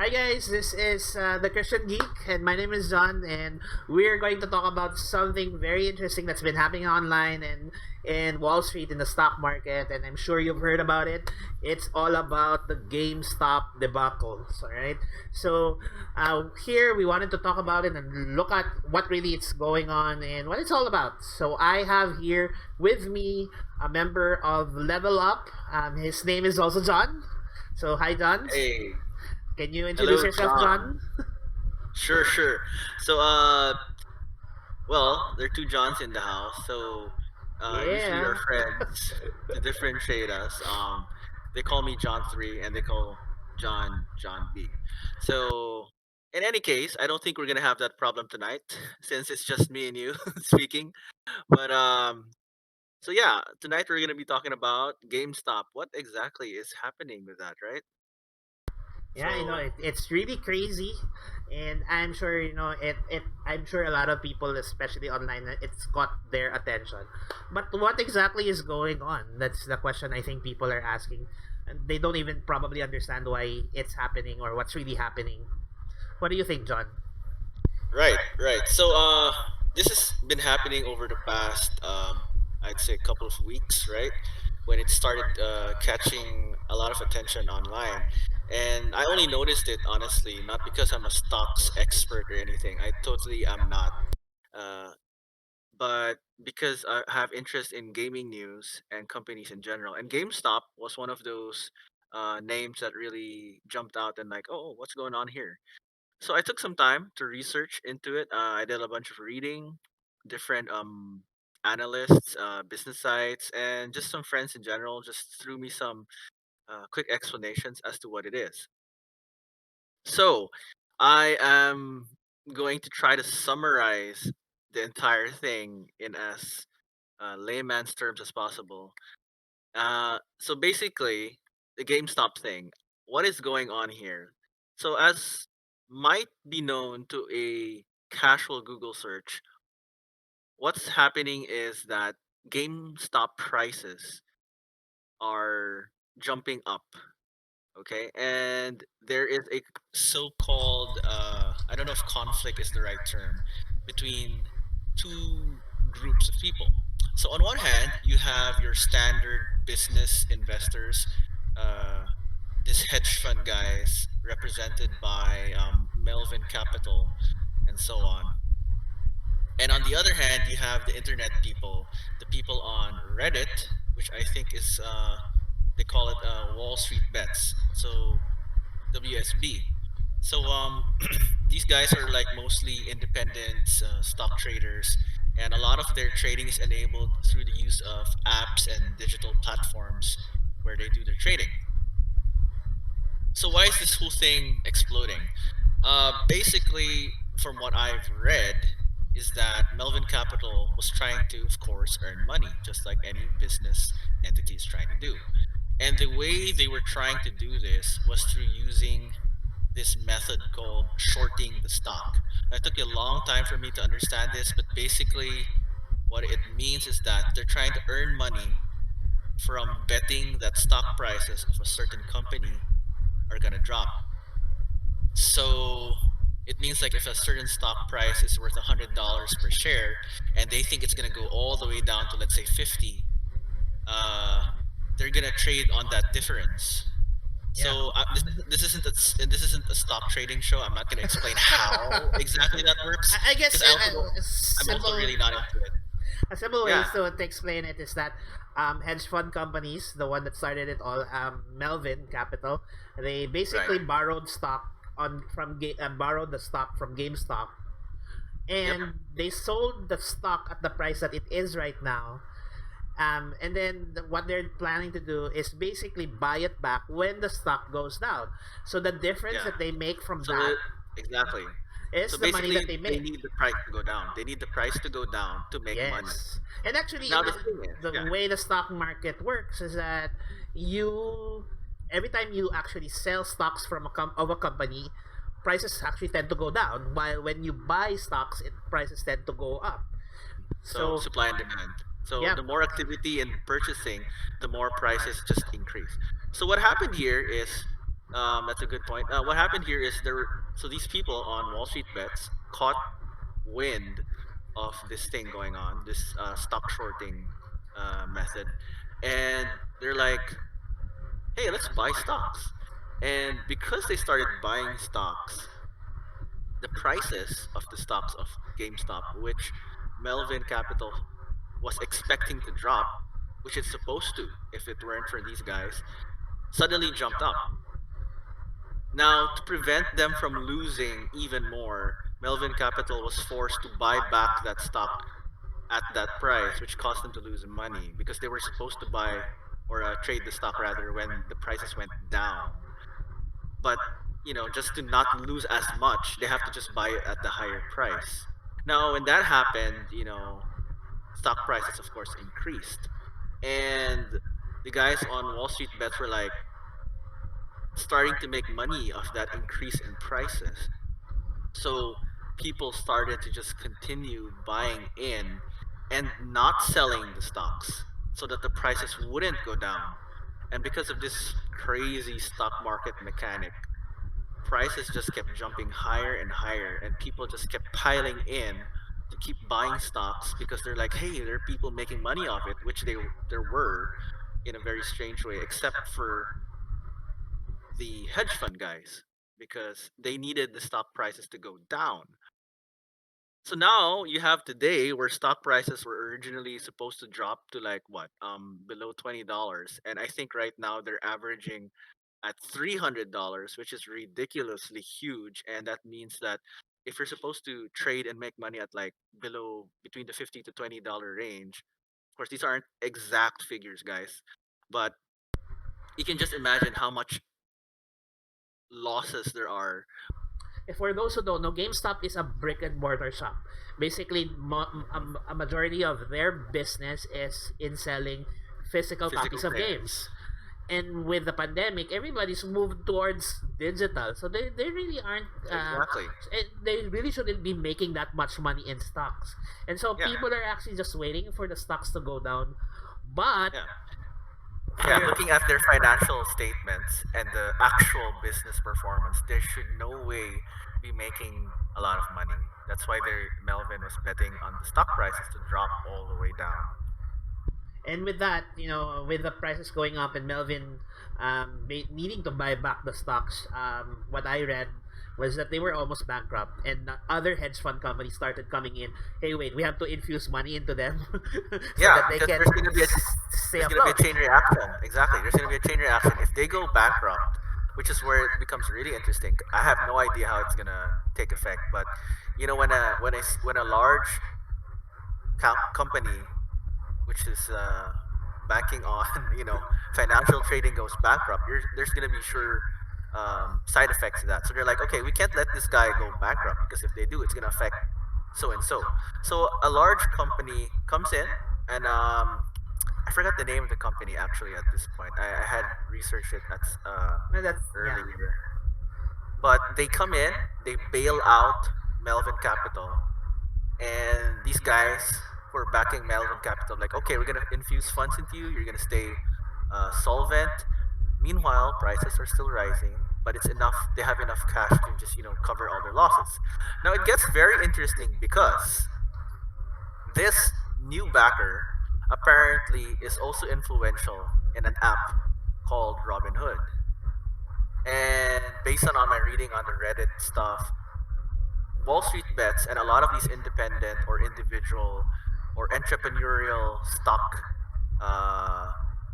Hi guys, this is the Christian Geek, and my name is John, and we're going to talk about something very interesting that's been happening online and in Wall Street in the stock market, and I'm sure you've heard about it. It's all about the GameStop debacle, all right? So here we wanted to talk about it and look at what really it's going on and what it's all about. So I have here with me a member of Level Up. His name is also John. So hi, John. Hey, Can you introduce hello, yourself, John. John? Sure. So, there are two Johns in the house. So, usually Yeah. our friends to differentiate us, they call me John Three, and they call John B. So, in any case, I don't think we're gonna have that problem tonight, since it's just me and you speaking. But so yeah, tonight we're gonna be talking about GameStop. What exactly is happening with that, right? Yeah, So, it's really crazy, and I'm sure I'm sure a lot of people, especially online, it's got their attention. But what exactly is going on? That's the question I think people are asking, and they don't even probably understand why it's happening or what's really happening. What do you think, John? right. So, this has been happening over the past, I'd say, couple of weeks, right? When it started catching a lot of attention online, and I only noticed it honestly, not because I'm a stocks expert or anything. I totally am not. Uh, but because I have interest in gaming news and companies in general, and GameStop was one of those names that really jumped out and like, oh, what's going on here? So I took some time to research into it. I did a bunch of reading, different analysts, business sites, and just some friends in general just threw me some quick explanations as to what it is. So I am going to try to summarize the entire thing in as layman's terms as possible. So basically, the GameStop thing. What is going on here? So as might be known to a casual Google search, what's happening is that GameStop prices are jumping up. Okay, and there is a so-called I don't know if conflict is the right term between two groups of people. So on one hand, you have your standard business investors, uh, this hedge fund guys represented by Melvin Capital and so on. And on the other hand, you have the internet people, the people on Reddit, which I think is they call it Wall Street Bets. So WSB. So these guys are like mostly independent stock traders, and a lot of their trading is enabled through the use of apps and digital platforms where they do their trading. So why is this whole thing exploding? Basically, from what I've read, is that Melvin Capital was trying to, of course, earn money, just like any business entity is trying to do. And the way they were trying to do this was through using this method called shorting the stock. It took a long time for me to understand this, but basically, what it means is that they're trying to earn money from betting that stock prices of a certain company are going to drop. So it means like if a certain stock price is worth $100 per share and they think it's going to go all the way down to, let's say, 50, uh, they're going to trade on that difference. Yeah. So this isn't a stock trading show. I'm not going to explain how exactly that works I guess because I'm also really not into it. a simple way Yeah, to explain it is that hedge fund companies, the one that started it all, Melvin Capital, they right. basically borrowed stock borrowed the stock from GameStop, Yep. and they sold the stock at the price that it is right now. And then what they're planning to do is basically buy it back when the stock goes down. So the difference Yeah. that they make from So that exactly. is So the money basically, that they they make. need the price to go down. They need the price to go down to make money. Yes. And actually, Now the thing is, the yeah, way the stock market works is that you every time you actually sell stocks from of a company, prices actually tend to go down. While when you buy stocks, prices tend to go up. so So, supply and demand. So yeah, the more activity in purchasing, the more prices just increase. So what happened here is That's a good point. What happened here is so these people on Wall Street bets caught wind of this thing going on, this stock shorting method, and they're like, "Hey, let's buy stocks." And because they started buying stocks, the prices of the stocks of GameStop, which Melvin Capital was expecting to drop, which it's supposed to if it weren't for these guys, suddenly jumped up. Now, to prevent them from losing even more, Melvin Capital was forced to buy back that stock at that price, which caused them to lose money because they were supposed to buy or trade the stock rather when the prices went down. But just to not lose as much, they have to just buy it at the higher price. Now, when that happened, stock prices, of course, increased, and the guys on Wall Street bets were like starting to make money off that increase in prices. So people started to just continue buying in and not selling the stocks so that the prices wouldn't go down. And because of this crazy stock market mechanic, prices just kept jumping higher and higher, and people just kept piling in to keep buying stocks because they're like, hey, there are people making money off it, which there were in a very strange way, except for the hedge fund guys because they needed the stock prices to go down. So now you have today where stock prices were originally supposed to drop to like what below $20, and I think right now they're averaging at $300, which is ridiculously huge, and that means that if you're supposed to trade and make money at like below between the $50 to $20 range, of course these aren't exact figures, guys, but you can just imagine how much losses there are. For those who don't know, GameStop is a brick and mortar shop. Basically, a majority of their business is in selling physical Physical copies of things. games. And with the pandemic, everybody's moved towards digital. So they really aren't, Exactly. they really shouldn't be making that much money in stocks. And so Yeah. people are actually just waiting for the stocks to go down. But Yeah. Yeah, looking at their financial statements and the actual business performance, there should no way be making a lot of money. That's why Melvin was betting on the stock prices to drop all the way down. And with that, with the prices going up and Melvin needing to buy back the stocks, what I read was that they were almost bankrupt, and other hedge fund companies started coming in. Hey, wait, we have to infuse money into them so Yeah, that they because can stay there's gonna be a afloat. chain reaction. Exactly, there's gonna be a chain reaction if they go bankrupt, which is where it becomes really interesting. I have no idea how it's gonna take effect, but when a large company which is banking on financial trading goes bankrupt, there's gonna be sure side effects to that. So they're like, okay, we can't let this guy go bankrupt because if they do, it's gonna affect so and so. So a large company comes in, and I forgot the name of the company actually at this point. I had researched it at Well, that's yeah. earlier, but they come in, they bail out Melvin Capital, and these guys who are backing Melvin Capital, like, okay, we're gonna infuse funds into you. You're gonna stay solvent. Meanwhile, prices are still rising, but it's enough. They have enough cash to just cover all their losses. Now it gets very interesting because this new backer apparently is also influential in an app called Robinhood. And based on my reading on the Reddit stuff, Wall Street bets and a lot of these independent or individual or entrepreneurial stock uh,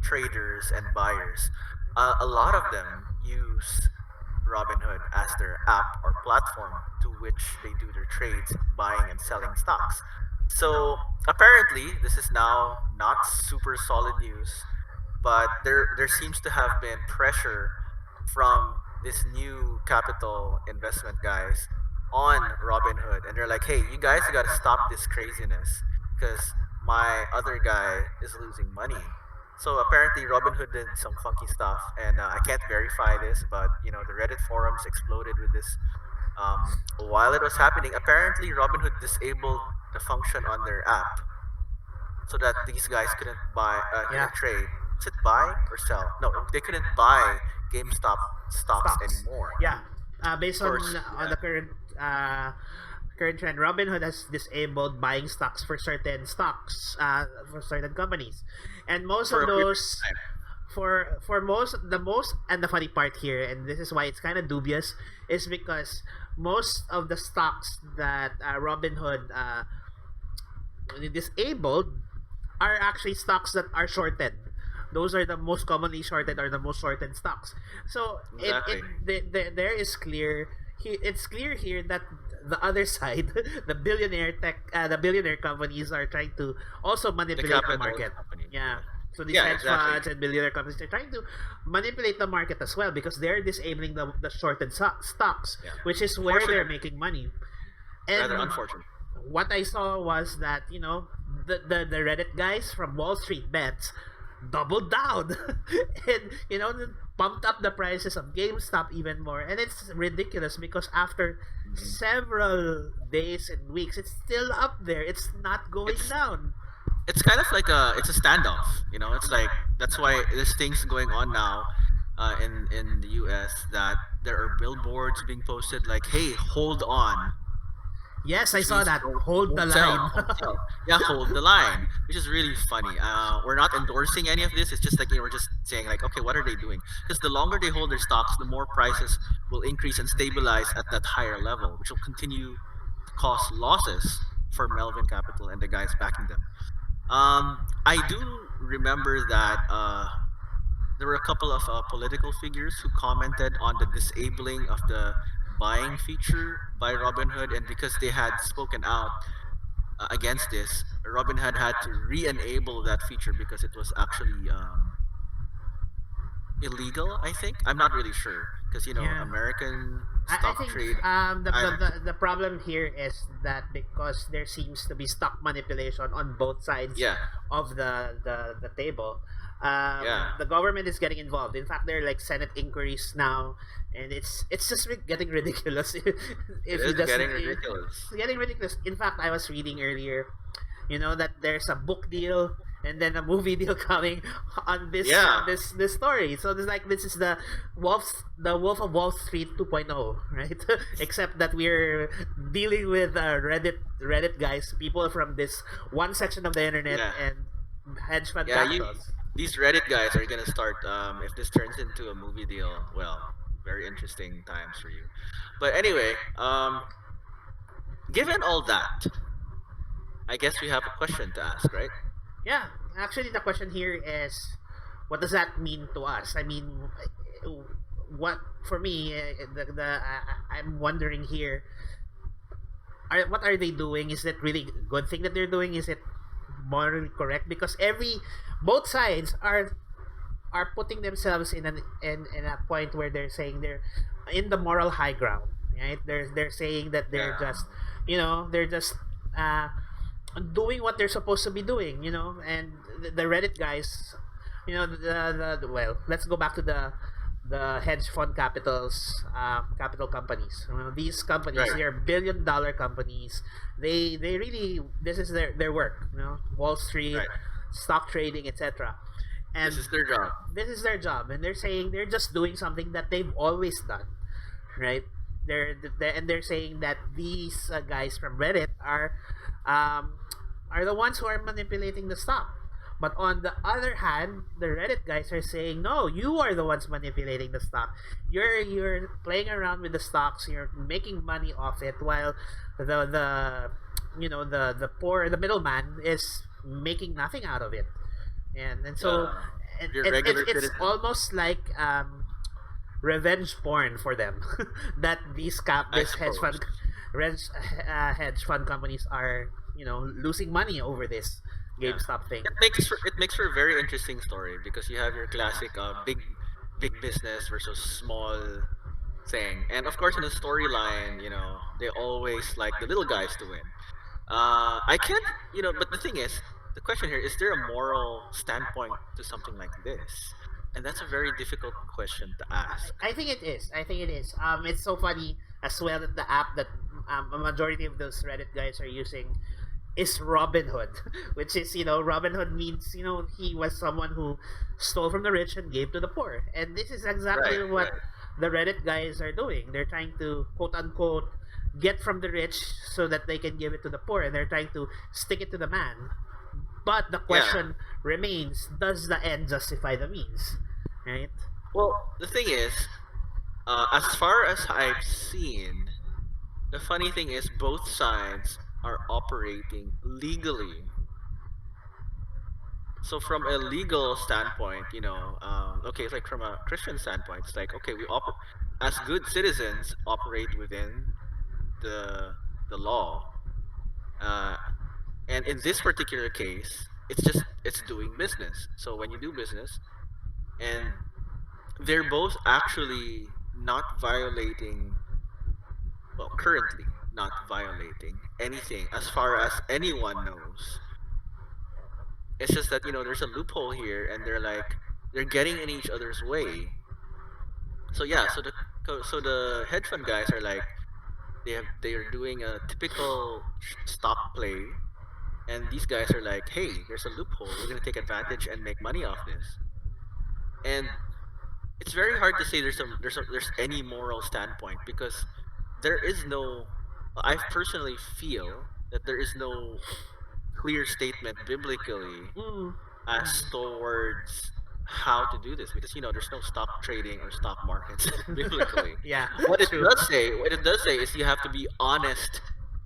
traders and buyers, a lot of them use Robinhood as their app or platform to which they do their trades, buying and selling stocks. So apparently, this is now not super solid news, but there seems to have been pressure from this new capital investment guys on Robinhood, and they're like, "Hey, you guys got to stop this craziness because my other guy is losing money." So apparently, Robinhood did some funky stuff, and I can't verify this, but the Reddit forums exploded with this. While it was happening, apparently Robinhood disabled the function on their app so that these guys couldn't Yeah. trade. Is it buy or sell? No, they couldn't buy GameStop stocks Stocks. anymore. Yeah. Of Based course, on the current trend, Robinhood has disabled buying stocks for certain for certain companies, and most for of a period those of time. for most the most and the funny part here, and this is why it's kind of dubious, is because most of the stocks that Robinhood disabled are actually stocks that are shorted. Those are the most commonly shorted or the most shorted stocks. So Exactly. there is clear. It's clear here that the other side, the billionaire companies are trying to also The manipulate the capital market. company. Yeah. So these Yeah, hedge exactly. funds and billionaire companies are trying to manipulate the market as well because they're disabling the shorted stocks, Yeah. which is where they're Unfortunate. making money. Rather And unfortunate. what I saw was that the Reddit guys from Wall Street Bets doubled down and pumped up the prices of GameStop even more, and it's ridiculous because after Mhm. several days and weeks it's still up there, it's not going It's down. it's kind of like it's a standoff. It's like that's why there's things going on now, in the U.S. that there are billboards being posted like, "Hey, hold on," Yes, I which saw means that. Hold the don't sell, line. don't sell. Yeah, hold the line, which is really funny. We're not endorsing any of this. It's just like we're just saying like, okay, what are they doing? Because the longer they hold their stocks, the more prices will increase and stabilize at that higher level, which will continue to cause losses for Melvin Capital and the guys backing them. I do remember that there were a couple of political figures who commented on the disabling of the buying feature by Robinhood, and because they had spoken out against this, Robinhood had to re-enable that feature because it was actually illegal. I think I'm not really sure because Yeah. American I stock think trade. I the problem here is that because there seems to be stock manipulation on both sides Yeah, of the table, yeah. the government is getting involved. In fact, there are like Senate inquiries now, and it's just getting ridiculous. It If you is just getting it's ridiculous. getting ridiculous. In fact, I was reading earlier, that there's a book deal and then a movie deal coming on Yeah, this story. So there's like this is the Wolf of Wall Street 2.0, right? Except that we're dealing with Reddit guys, people from this one section of the internet yeah, and hedge fund yeah. You capitals. these Reddit guys are gonna start. If this turns into a movie deal, well, very interesting times for you. But anyway, given all that, I guess we have a question to ask, right? Yeah, actually, the question here is, what does that mean to us? I mean, what for me, I'm wondering here, what are they doing? Is it really a good thing that they're doing? Is it morally correct? Because both sides are putting themselves in a point where they're saying they're in the moral high ground, right? They're saying that they're Yeah, just they're just uh, doing what they're supposed to be doing, and the Reddit guys, well, let's go back to the hedge fund capital companies. These companies, right, they are billion-dollar companies. They really, this is their work. Wall Street, right. stock trading, etc. This And is their job. this is their job, and they're saying they're just doing something that they've always done, right? They're saying that these guys from Reddit um, are the ones who are manipulating the stock. But on the other hand, the Reddit guys are saying, no, you are the ones manipulating the stock. You're playing around with the stocks. You're making money off it, while the the poor, the middleman is making nothing out of it. And so Yeah, your regular it's citizen. almost like revenge porn for them that I this hedge suppose. fund hedge fund companies are losing money over this Yeah, GameStop thing. it makes for a very interesting story because you have your classic big business versus small thing, and of course in the storyline, they always like the little guys to win. I can't, but the thing is, the question here is there a moral standpoint to something like this? And that's a very difficult question to ask. I think it is. I think it is. It's so funny as well that the app that a majority of those Reddit guys are using is Robin Hood, which is, Robin Hood means, he was someone who stole from the rich and gave to the poor. And this is Right, exactly what right. the Reddit guys are doing. They're trying to, quote unquote, get from the rich so that they can give it to the poor, and they're trying to stick it to the man. But the Yeah. question remains, does the end justify the means? Right? Well, the thing is, as far as I've seen, the funny thing is both sides are operating legally. So from a legal standpoint, okay, it's like from a Christian standpoint, it's like okay, as good citizens operate within the the law, uh, and in this particular case, it's doing business. So when you do business, and they're both actually not violating, well, currently not violating anything as far as anyone knows. It's just that there's a loophole here, and they're getting in each other's way. So yeah, so the hedge fund guys are like they are doing a typical stock play, and these guys are like, hey, there's a loophole. We're gonna take advantage and make money off this. And it's very hard to say there's any moral standpoint because there is no. I personally feel that there is no clear statement biblically Mm. as towards how to do this because there's no stock trading or stock markets biblically. Yeah, true. What it does say is you have to be honest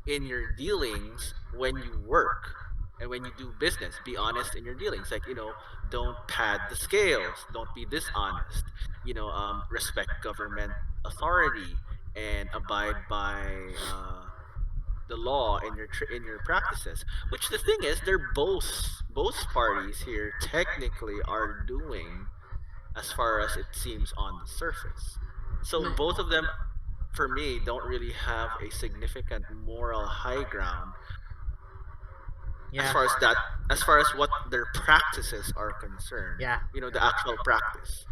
in your dealings when you work and when you do business. Be honest in your dealings, like don't pad the scales, don't be dishonest. Respect government authority and abide by the law in in your practices. Which the thing is, they're both parties here technically are doing as far as it seems on the surface. So both of them, for me, don't really have a significant moral high ground as Yeah. far as that, as far as what their practices are concerned. Yeah. The actual practice.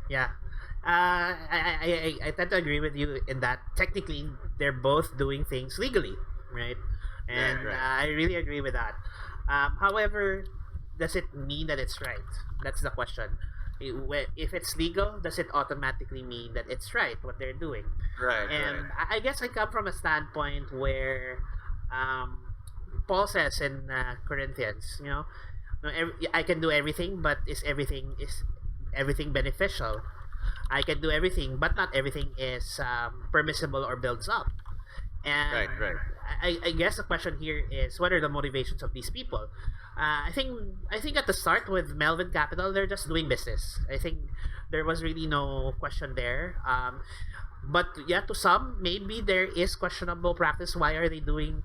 Yeah. I tend to agree with you in that technically they're both doing things legally, right? Right, And right. I really agree with that. However, does it mean that it's right? That's the question. If it's legal, does it automatically mean that it's right what they're doing? Right, right. And I guess I come from a standpoint where um, Paul says in Corinthians, no, I can do everything, but is everything beneficial? I can do everything, but not everything is permissible or builds up. And Right, right. I guess the question here is what are the motivations of these people? I think at the start with Melvin Capital, they're just doing business. I think there was really no question there. But yeah, to some, maybe there is questionable practice. Why are they doing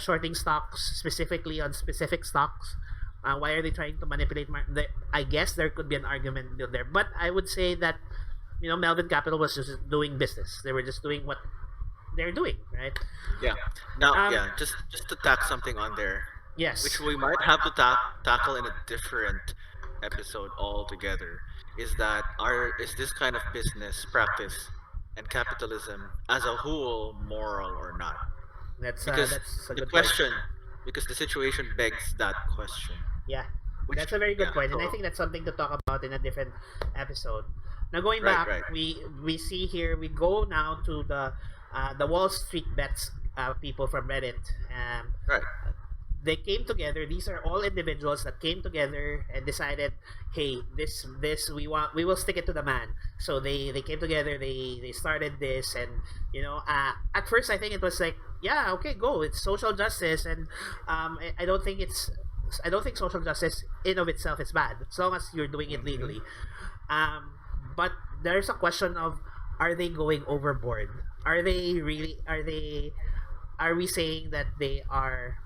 shorting stocks specifically on specific stocks? Why are they trying to manipulate? I guess there could be an argument built there, but I would say that Melvin Capital was just doing business. They were just doing what they're doing, right? Yeah. Now, Um, yeah, just to tack something on there, which yes. we might have to tackle in a different episode altogether, is this kind of business practice and capitalism as a whole moral or not? Because That's a the good point. question, because the situation begs that question. Yeah, Which, that's a very good yeah, point, and I so think that's something to talk about in a different episode. Now, going right, back, right, we see here we go now to the Wall Street bets people from Reddit. right. They came together. These are all individuals that came together and decided, hey, this we will stick it to the man. So they came together. They started this, and at first I think it was like, yeah, okay, go. It's social justice, and I don't think it's. I don't think social justice in of itself is bad as long as you're doing it Hmm. legally. Um, but there's a question of, are they going overboard? Are they really? Are we saying that they are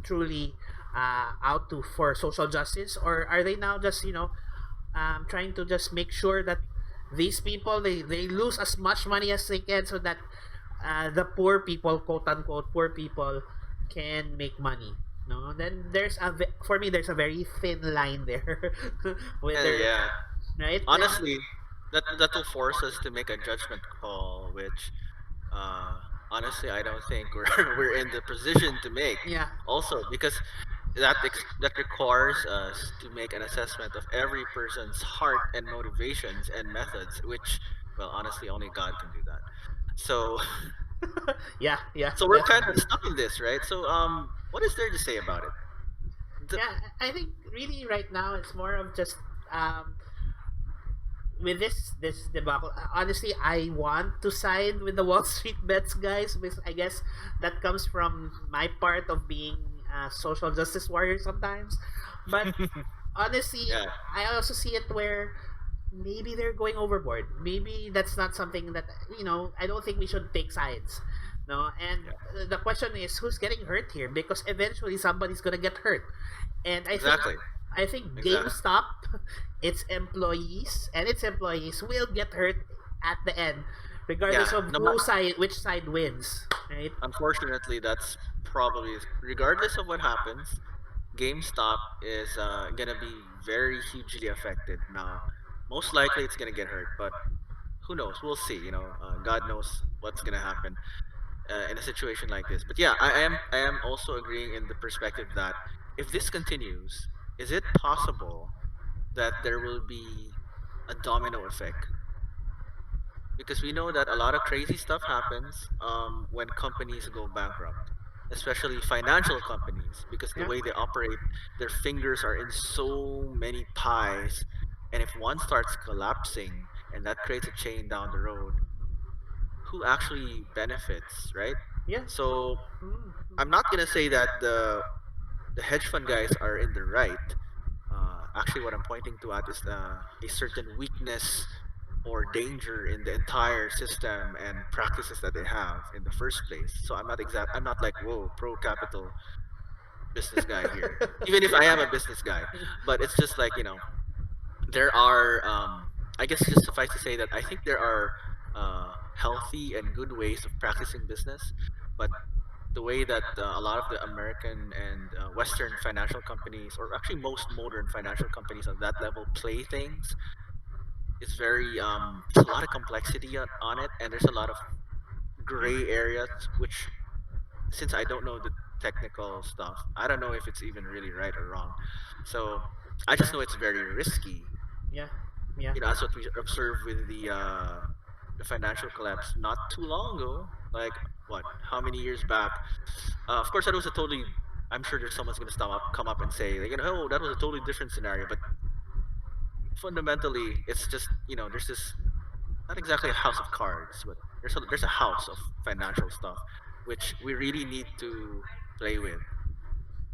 truly out to for social justice, or are they now just trying to just make sure that these people they lose as much money as they can so that the poor people, quote unquote poor people, can make money? No, then for me there's a very thin line there. And Whether, yeah, right? honestly, that will force us to make a judgment call, which uh, honestly, I don't think we're we're in the position to make. Yeah. Also, because that requires us to make an assessment of every person's heart and motivations and methods, which, well, honestly, only God can do that. So, Yeah, yeah, so we're kind of definitely. stuck in this, right? So, what is there to say about it? The, Yeah, I think really right now it's more of just um, with this debacle. Honestly, I want to side with the Wall Street bets guys because I guess that comes from my part of being a social justice warrior sometimes. But honestly, yeah, I also see it where maybe they're going overboard. Maybe that's not something that I don't think we should take sides. No, and yeah, the question is who's getting hurt here because eventually somebody's gonna get hurt, and exactly, I think exactly. GameStop, its employees will get hurt at the end, regardless Yeah, of no, which side wins, right? unfortunately, that's probably, regardless of what happens, GameStop is gonna be very hugely affected now. Most likely, it's gonna get hurt, but who knows? We'll see. God knows what's gonna happen in a situation like this. But yeah, I am also agreeing in the perspective that if this continues, is it possible that there will be a domino effect? Because we know that a lot of crazy stuff happens when companies go bankrupt, especially financial companies, because the Yeah. way they operate, their fingers are in so many pies. And if one starts collapsing and that creates a chain down the road, who actually benefits, right? Yeah. So Mm. I'm not gonna say that the hedge fund guys are in the right. Actually, what I'm pointing to at is a certain weakness or danger in the entire system and practices that they have in the first place. So I'm not like, whoa, pro capital business guy here. Even if I am a business guy, but it's just like, there are I guess just suffice to say that I think there are healthy and good ways of practicing business, but the way that a lot of the American and Western financial companies, or actually most modern financial companies on that level, play things is very there's a lot of complexity on it, and there's a lot of gray areas, which, since I don't know the technical stuff, I don't know if it's even really right or wrong. So I just Yeah. know it's very risky. Yeah. Yeah. That's what we observed with the financial collapse not too long ago. Like, what? How many years back? Of course, that was a totally. I'm sure there's someone's gonna come up and say, like, oh, that was a totally different scenario. But fundamentally, it's just, there's this, not exactly a house of cards, but there's a house of financial stuff, which we really need to play with.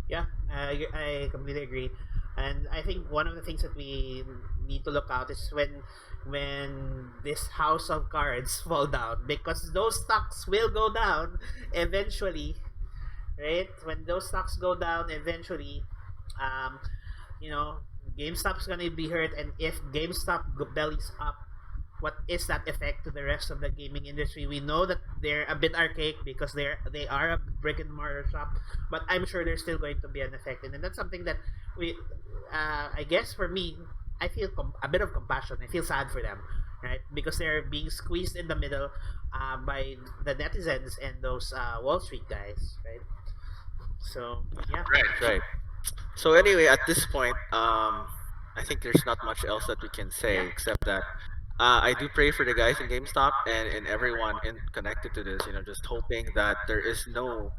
Yeah, I completely agree, and I think one of the things that we need to look out is when this house of cards fall down because those stocks will go down eventually, right? When those stocks go down eventually, um, you know, GameStop's gonna be hurt, and if GameStop bellies up, what is that effect to the rest of the gaming industry? We know that they're a bit archaic because they are a brick and mortar shop, but I'm sure there's still going to be an effect, and then that's something that we, I guess for me, I feel a bit of compassion. I feel sad for them, right? Because they're being squeezed in the middle by the netizens and those Wall Street guys, right? So yeah, Right, right. So anyway, at this point, I think there's not much else that we can yeah, say except that I do pray for the guys in GameStop and everyone connected to this. Just hoping that there is no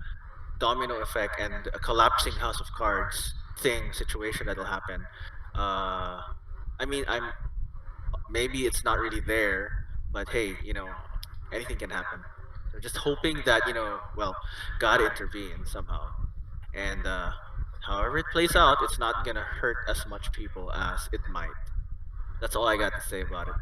domino effect and a collapsing house of cards situation that'll happen. Uh, I mean, maybe it's not really there, but hey, anything can happen. So just hoping that, well, God intervenes somehow, and however it plays out, it's not gonna hurt as much people as it might. That's all I got to say about it.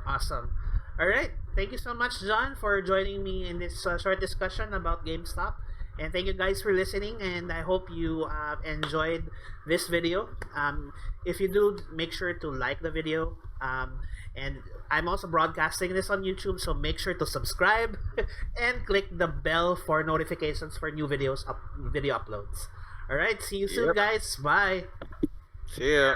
awesome. All right, thank you so much, John, for joining me in this short discussion about GameStop. And thank you guys for listening. And I hope you enjoyed this video. If you do, make sure to like the video. And I'm also broadcasting this on YouTube, so make sure to subscribe and click the bell for notifications for new video uploads. All right, see you soon, Yep. guys. Bye. See ya.